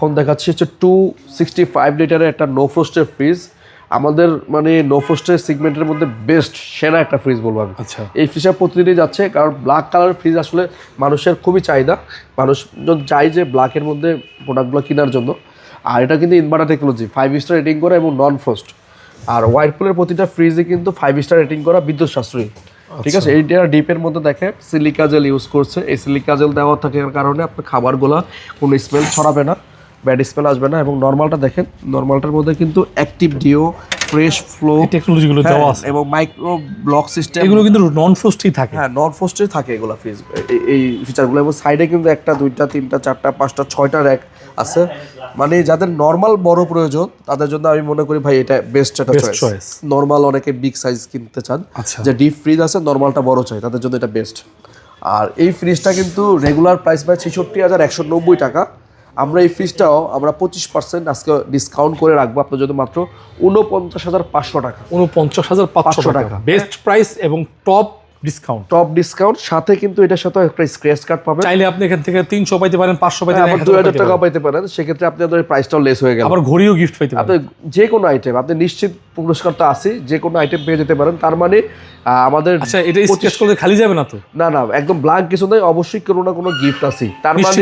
এখন দেখাচ্ছি হচ্ছে 265 লিটারের একটা নো ফ্রস্টের ফ্রিজ। আমাদের মানে নো ফ্রস্টের সেগমেন্টের মধ্যে বেস্ট সেরা একটা ফ্রিজ বলবো আমি। আচ্ছা, এই ফ্রিজটা প্রতিদিনই যাচ্ছে, কারণ ব্ল্যাক কালার ফ্রিজ আসলে মানুষের খুবই চাহিদা, মানুষজন চাই যে ব্ল্যাকের মধ্যে প্রোডাক্টগুলো কেনার জন্য। আর এটা কিন্তু ইনভার্টার টেকনোলজি, 5 স্টার রেটিং করা এবং নন ফ্রস্ট। আর ওয়াইরপুলের প্রতিটা ফ্রিজে কিন্তু 5 স্টার রেটিং করা, বিদ্যুৎ সাশ্রয়ী। ঠিক আছে, এইটা ডিপের মধ্যে দেখেন সিলিকা জেল ইউজ করছে। এই সিলিকা জেল দেওয়া থাকার কারণে আপনার খাবারগুলো কোনো স্মেল ছড়াবে না, ব্যাড স্মেল আসবে না। এবং নর্মালটা দেখেন, নর্মালটার মধ্যে কিন্তু অ্যাক্টিভ ডিও, ফ্রেশ ফ্লো টেকনোলজিগুলো দেওয়া আছে এবং মাইক্রো ব্লক সিস্টেম, এগুলো কিন্তু নন ফ্রস্টই থাকে। হ্যাঁ নন ফ্রস্টে থাকে এগুলো ফ্রিজ, এই ফিচারগুলো। এবং সাইডে কিন্তু একটা, দুইটা, তিনটা, চারটা, পাঁচটা, 6টা র্যাক আছে। মানে যাদের নর্মাল বড় প্রয়োজন তাদের জন্য আমি মনে করি ভাই এটা বেস্ট একটা চয়েস। নর্মাল অনেকে বিগ সাইজ কিনতে চান, যে ডিপ ফ্রিজ আছে, নর্মালটা বড় চাই, তাদের জন্য এটা বেস্ট। আর এই ফ্রিজটা কিন্তু রেগুলার প্রাইস প্রায় 66,190 টাকা। আমরা এই ফ্রিজটাও আমরা 25% আজকে ডিসকাউন্ট করে রাখবো আপনার জন্য মাত্র 49,500 টাকা। 49,500 টাকা বেস্ট প্রাইস এবং টপ ডিসকাউন্ট। সাথে কিন্তু এটার সাথে একটা স্ক্র্যাচ কার্ড পাবেন। চাইলে আপনি এখান থেকে 300 পাইতে পারেন, 500 পাইতে পারেন, 2000 টাকা পাইতে পারেন। সেক্ষেত্রে আপনাদের প্রাইসটাও লেস হয়ে গেল। আবার ঘড়িও গিফট পাইতে পারেন। আপনি যে কোনো আইটেম, আপনি নিশ্চিত পুরস্কারটা আছে, যে কোনো আইটেম পেয়ে যেতে পারেন। তার মানে আমাদের আচ্ছা, এটা স্কেচ করলে খালি যাবে না তো? না, একদম ব্ল্যাঙ্ক কিছু নাই, অবশ্যই কোনো না কোনো গিফট আছে। তার মানে